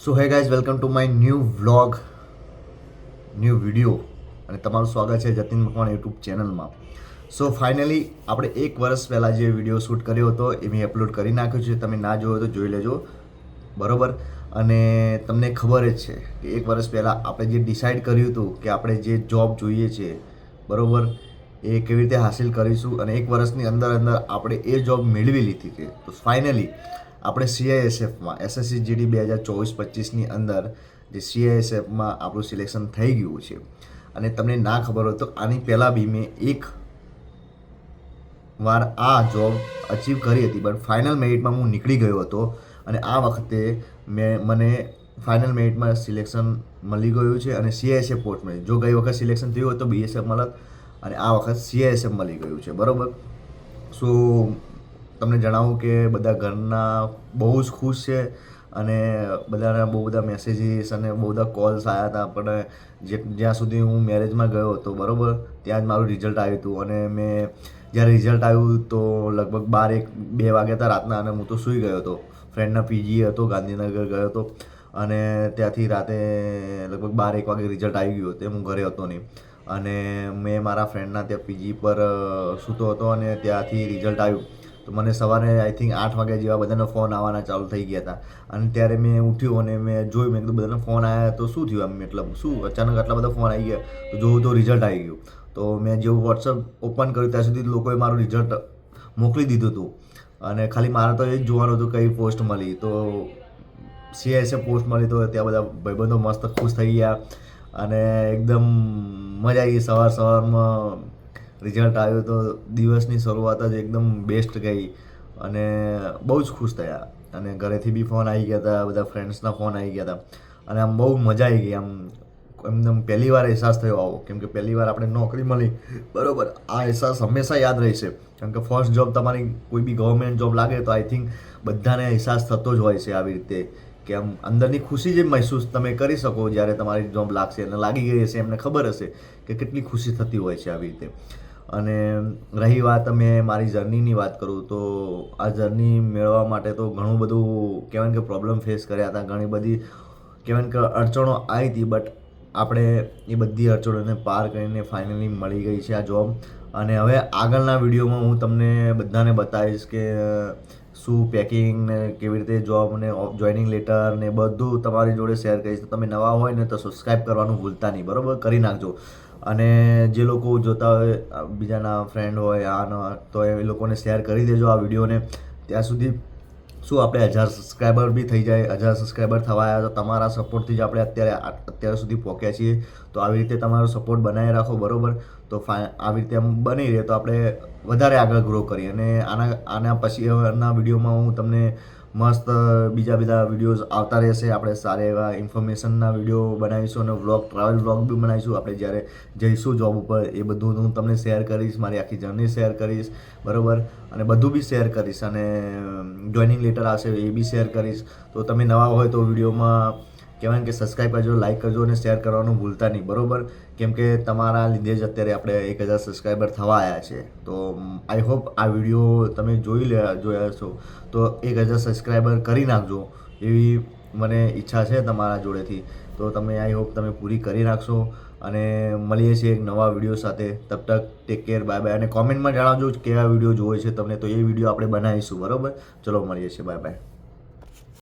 So hey guys welcome to my new vlog new video અને તમારું સ્વાગત છે જતીન મકવાણા યુટ્યુબ ચેનલમાં. સો ફાઇનલી આપણે એક વર્ષ પહેલાં જે વિડીયો શૂટ કર્યો હતો એ મેં અપલોડ કરી નાખ્યો છે. તમે ના જોયો તો જોઈ લેજો, બરાબર. અને તમને ખબર જ છે કે એક વર્ષ પહેલાં આપણે જે ડિસાઇડ કર્યું હતું કે આપણે જે જોબ જોઈએ છે, બરાબર, એ કેવી રીતે હાસિલ કરીશું અને એક વર્ષની અંદર અંદર આપણે એ જોબ મેળવી લીધી છે. તો ફાઇનલી આપણે CISFમાં SSC GD 2024-25ની અંદર જે CISFમાં આપણું સિલેક્શન થઈ ગયું છે. અને તમને ના ખબર હોય તો આની પહેલાં બી મેં એક વાર આ જોબ અચીવ કરી હતી, બટ ફાઇનલ મેરિટમાં હું નીકળી ગયો હતો. અને આ વખતે મને ફાઇનલ મેરિટમાં સિલેક્શન મળી ગયું છે અને CISF પોસ્ટ મળી. જો ગઈ વખત સિલેક્શન થયું હોય તો BSF મળત અને આ વખત CISF મળી ગયું છે, બરાબર. સો તમને જણાવું કે બધા ઘરના બહુ જ ખુશ છે અને બધાના બહુ બધા મેસેજીસ અને બહુ બધા કોલ્સ આવ્યા હતા. પણ જ્યાં સુધી હું મેરેજમાં ગયો હતો, બરાબર, ત્યાં જ મારું રિઝલ્ટ આવ્યું હતું. અને મેં જ્યારે રિઝલ્ટ આવ્યું તો લગભગ 12-2 વાગ્યા હતા રાતના અને હું તો સૂઈ ગયો હતો. ફ્રેન્ડના PG હતો, ગાંધીનગર ગયો હતો અને ત્યાંથી રાતે લગભગ 12-1 વાગે રિઝલ્ટ આવી ગયું હતું. હું ઘરે હતો નહીં અને મેં મારા ફ્રેન્ડના ત્યાં PG પર સૂતો હતો અને ત્યાંથી રિઝલ્ટ આવ્યું તો મને સવારે આઈ થિંક 8 વાગ્યા જેવા બધાના ફોન આવવાના ચાલુ થઈ ગયા હતા. અને ત્યારે મેં ઉઠ્યું અને મેં જોયું, મેં કીધું બધાના ફોન આવ્યા તો શું થયું, આમ મતલબ શું અચાનક આટલા બધા ફોન આવી ગયા. તો જોયું તો રિઝલ્ટ આવી ગયું. તો મેં જેવું WhatsApp ઓપન કર્યું ત્યાં સુધી લોકોએ મારું રિઝલ્ટ મોકલી દીધું હતું અને ખાલી મારે તો એ જ જોવાનું હતું કઈ પોસ્ટ મળી. તો CISF પોસ્ટ મળી તો ત્યાં બધા ભાઈબંધો મસ્ત ખુશ થઈ ગયા અને એકદમ મજા આવી ગઈ. સવારમાં રિઝલ્ટ આવ્યું તો દિવસની શરૂઆત જ એકદમ બેસ્ટ ગઈ અને બહુ જ ખુશ થયા. અને ઘરેથી બી ફોન આવી ગયા હતા, બધા ફ્રેન્ડ્સના ફોન આવી ગયા હતા અને આમ બહુ મજા આવી ગઈ. આમ એકદમ પહેલી વાર અહેસાસ થયો આવો, કેમ કે પહેલી વાર આપણે નોકરી મળી, બરાબર. આ અહેસાસ હંમેશા યાદ રહેશે, કેમ કે ફર્સ્ટ જોબ તમારી કોઈ બી ગવર્મેન્ટ જોબ લાગે તો આઈ થિંક બધાને અહેસાસ થતો જ હોય છે આવી રીતે કે આમ અંદરની ખુશી જે મહેસૂસ તમે કરી શકો જ્યારે તમારી જોબ લાગશે અને લાગી ગઈ હશે, એમને ખબર હશે કે કેટલી ખુશી થતી હોય છે આવી રીતે. અને રહી વાત મેં મારી જર્નીની વાત કરું તો આ જર્ની મેળવવા માટે તો ઘણું બધું કહેવાય કે પ્રોબ્લેમ ફેસ કર્યા હતા, ઘણી બધી કહેવાય કે અડચણો આવી હતી. બટ આપણે એ બધી અડચણોને પાર કરીને ફાઇનલી મળી ગઈ છે આ જોબ. અને હવે આગળના વિડીયોમાં હું તમને બધાને બતાવીશ કે શું પેકિંગ ને કેવી રીતે જોબ ને જોઈનિંગ લેટર ને બધું તમારી જોડે શેર કરીશ. તો તમે નવા હોય ને તો સબસ્ક્રાઈબ કરવાનું ભૂલતા નહીં, બરાબર, કરી નાખજો. અને જે લોકો જોતા હોય બીજાના ફ્રેન્ડ હોય આના તો એ લોકોને શેર કરી દેજો આ વિડીયોને. ત્યાં સુધી શું આપણે 1000 સબસ્ક્રાઈબર બી થઈ જાય. 1000 સબસ્ક્રાઈબર થવા આવ્યા તો તમારા સપોર્ટથી જ આપણે અત્યાર સુધી પહોંચ્યા છીએ. તો આવી રીતે તમારો સપોર્ટ બનાવી રાખો, બરાબર. તો આવી રીતે આમ બની રહે તો આપણે વધારે આગળ ગ્રો કરીએ. અને આના પછીના વિડીયોમાં હું તમને મસ્ત બીજા વિડીયોઝ આવતા રહેશે. આપણે સારા એવા ઇન્ફોર્મેશનના વિડીયો બનાવીશું અને ટ્રાવેલ વ્લોગ બી બનાવીશું. આપણે જ્યારે જઈશું જોબ ઉપર એ બધું હું તમને શેર કરીશ, મારી આખી જર્ની શેર કરીશ, બરાબર. અને બધું બી શેર કરીશ અને જોઈનિંગ લેટર આવશે એ બી શેર કરીશ. તો તમે નવા હોય તો વિડીયોમાં કહેવાય કે સબસ્ક્રાઈબ કરજો, લાઇક કરજો અને શેર કરવાનું ભૂલતા નહીં, બરાબર. કેમ કે તમારા લીધે જ અત્યારે આપણે 1000 સબસ્ક્રાઈબર થવા આવ્યા છે. તો આઈ હોપ આ વિડીયો તમે જોયા છો તો 1000 સબસ્ક્રાઈબર કરી નાખજો એવી મને ઈચ્છા છે તમારા જોડેથી. તો તમે આઈ હોપ તમે પૂરી કરી નાખશો અને મળીએ છીએ એક નવા વિડીયો સાથે. તબ તક ટેક કેર, બાય બાય. અને કોમેન્ટમાં જણાવજો કેવા વિડીયો જોવે છે તમને, તો એ વિડીયો આપણે બનાવીશું, બરાબર. ચલો મળીએ છીએ, બાય બાય.